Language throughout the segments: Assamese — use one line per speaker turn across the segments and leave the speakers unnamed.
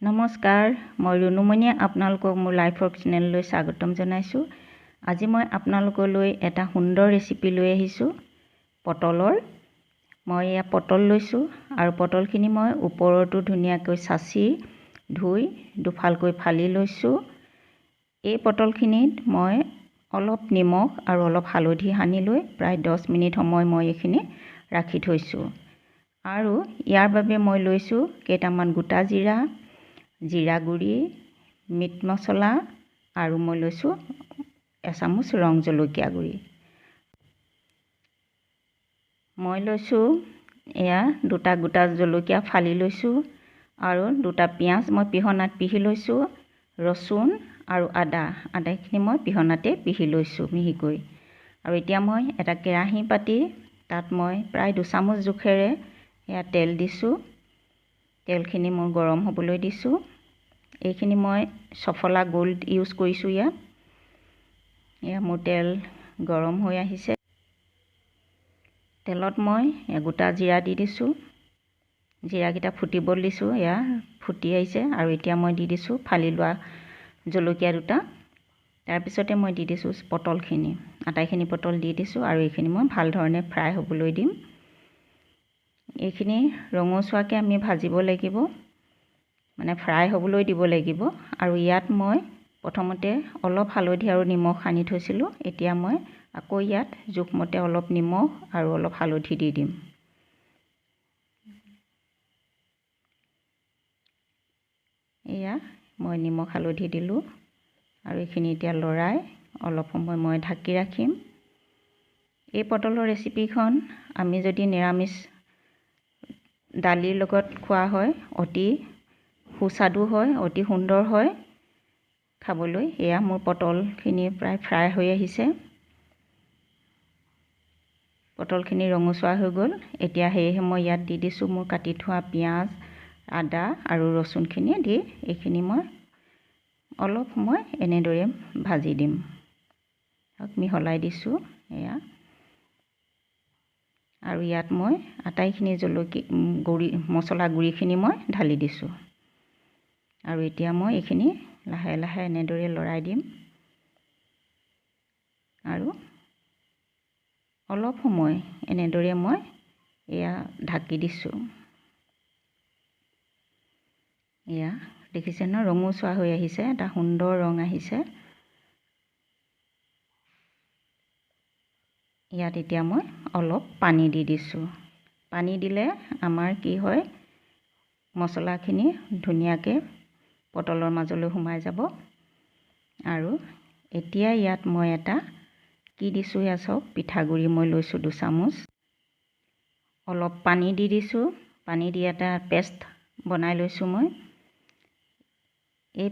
নমস্কাৰ, মই ৰুনুমণিয়ে আপোনালোকক মোৰ লাইফৰ চেনেললৈ স্বাগতম জনাইছোঁ। আজি মই আপোনালোকলৈ এটা সুন্দৰ ৰেচিপি লৈ আহিছোঁ পটলৰ। মই এয়া পটল লৈছোঁ আৰু পটলখিনি মই ওপৰতো ধুনীয়াকৈ চাচি ধুই দুফালকৈ ফালি লৈছোঁ। এই পটলখিনিত মই অলপ নিমখ আৰু অলপ হালধি সানি লৈ প্ৰায় 10 মিনিট সময় মই এইখিনি ৰাখি থৈছোঁ। আৰু ইয়াৰ বাবে মই লৈছোঁ কেইটামান গোটা জিৰা গুড়ি, মিট মছলা আৰু মই লৈছোঁ এচামুচ ৰং জলকীয়া গুড়ি। মই লৈছোঁ এয়া দুটা গোটা জলকীয়া ফালি লৈছোঁ আৰু দুটা পিঁয়াজ মই পিহনাত পিহি লৈছোঁ। ৰচুন আৰু আদাখিনি মই পিহনাতে পিহি লৈছোঁ মিহিকৈ। আৰু এতিয়া মই এটা কেৰাহী পাতি তাত মই প্ৰায় 2 চামুচ জোখেৰে এয়া তেল দিছোঁ। তেলখিনি মই গৰম হ'বলৈ দিছোঁ। এইখিনি মই সফলা গোল্ড ইউজ কৰিছোঁ। এয়া মোৰ তেল গৰম হৈ আহিছে। তেলত মই গোটা জিৰা দি দিছোঁ। জিৰাকেইটা ফুটিব দিছোঁ। এয়া ফুটি আহিছে আৰু এতিয়া মই দি দিছোঁ ফালি লোৱা জলকীয়া দুটা। তাৰপিছতে মই দি দিছোঁ পটলখিনি, আটাইখিনি পটল দি দিছোঁ আৰু এইখিনি মই ভাল ধৰণে ফ্ৰাই হ'বলৈ দিম। এইখিনি ৰঙচুৱাকৈ আমি ভাজিব লাগিব, মানে ফ্ৰাই হ'বলৈ দিব লাগিব। আৰু ইয়াত মই প্ৰথমতে অলপ হালধি আৰু নিমখ সানি থৈছিলোঁ। এতিয়া মই আকৌ ইয়াত জোখমতে অলপ নিমখ আৰু অলপ হালধি দি দিম। এয়া মই নিমখ হালধি দিলোঁ আৰু এইখিনি এতিয়া লৰাই অলপ সময় মই ঢাকি ৰাখিম। এই পটলৰ ৰেচিপিখন আমি যদি নিৰামিষ দালিৰ লগত খোৱা হয় অতি সুস্বাদু হয়, অতি সুন্দৰ হয় খাবলৈ। এয়া মোৰ পটলখিনি প্ৰায় ফ্ৰাই হৈ আহিছে। পটলখিনি ৰঙচুৱা হৈ গ'ল। এতিয়া সেয়েহে মই ইয়াত দি দিছোঁ মোৰ কাটি থোৱা পিঁয়াজ, আদা আৰু ৰচুনখিনি দি এইখিনি মই অলপ সময় এনেদৰে ভাজি দিম। মিহলাই দিছোঁ এয়া। আৰু ইয়াত মই আটাইখিনি মছলা গুড়িখিনি মই ঢালি দিছোঁ। আৰু এতিয়া মই এইখিনি লাহে লাহে এনেদৰে লৰাই দিম আৰু অলপ সময় এনেদৰে মই এয়া ঢাকি দিছোঁ। এয়া দেখিছে ন, ৰঙচুৱা হৈ আহিছে, এটা সুন্দৰ ৰং আহিছে। ইয়াত এতিয়া মই অলপ পানী দি দিছোঁ। পানী দিলে আমাৰ কি হয়, মছলাখিনি ধুনীয়াকৈ পটলৰ মাজলৈ সোমাই যাব। আৰু এতিয়া ইয়াত মই এটা কি দিছোঁ, এয়া চাওক, পিঠাগুড়ি মই লৈছোঁ 2 চামুচ। অলপ পানী দি দিছোঁ। পানী দি এটা পেষ্ট বনাই লৈছোঁ মই। এই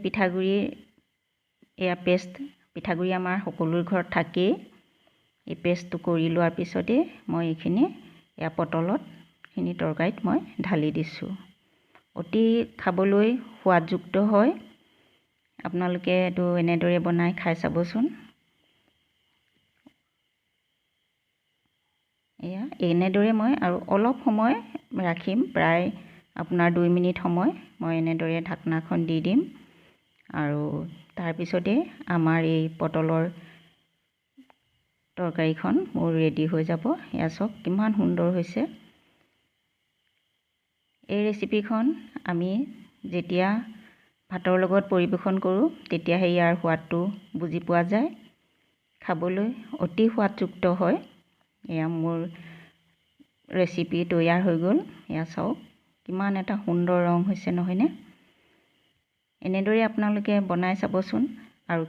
পিঠাগুড়ি আমাৰ সকলোৰে ঘৰত থাকেই। এই পেষ্টটো কৰি লোৱাৰ পিছতে মই এইখিনি এয়া পটলতখিনি তৰকাৰীত মই ঢালি দিছোঁ। অতি খাবলৈ সোৱাদযুক্ত হয়। আপোনালোকে এইটো এনেদৰে বনাই খাই চাবচোন। এয়া এনেদৰে মই আৰু অলপ সময় ৰাখিম, প্ৰায় আপোনাৰ 2 মিনিট সময় মই এনেদৰে ঢাকনাখন দি দিম। আৰু তাৰপিছতে আমাৰ এই পটলৰ তৰকাৰীখন মোৰ ৰেডি হৈ যাব। এয়া চাওক কিমান সুন্দৰ হৈছে। এই ৰেচিপিখন আমি যেতিয়া ভাতৰ লগত পৰিৱেশন কৰোঁ তেতিয়াহে ইয়াৰ সোৱাদটো বুজি পোৱা যায়। খাবলৈ অতি সোৱাদযুক্ত হয়। এয়া মোৰ ৰেচিপি তৈয়াৰ হৈ গ'ল। এয়া চাওক কিমান এটা সুন্দৰ ৰং হৈছে, নহয়নে? এনেদৰে আপোনালোকে বনাই চাবচোন আৰু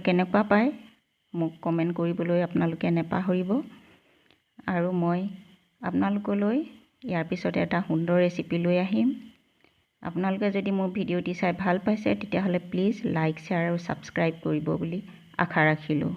কেনেকুৱা পায় মোক কমেণ্ট কৰিবলৈ আপোনালোকে নেপাহৰিব। আৰু মই আপোনালোকলৈ ইয়াৰ পিছতে এটা সুন্দৰ ৰেচিপি লৈ আহিম। আপোনালোকে যদি মোৰ ভিডিঅ'টি চাই ভাল পাইছে তেতিয়াহ'লে প্লিজ লাইক, শ্বেয়াৰ আৰু ছাবস্ক্ৰাইব কৰিব বুলি আশা ৰাখিলোঁ।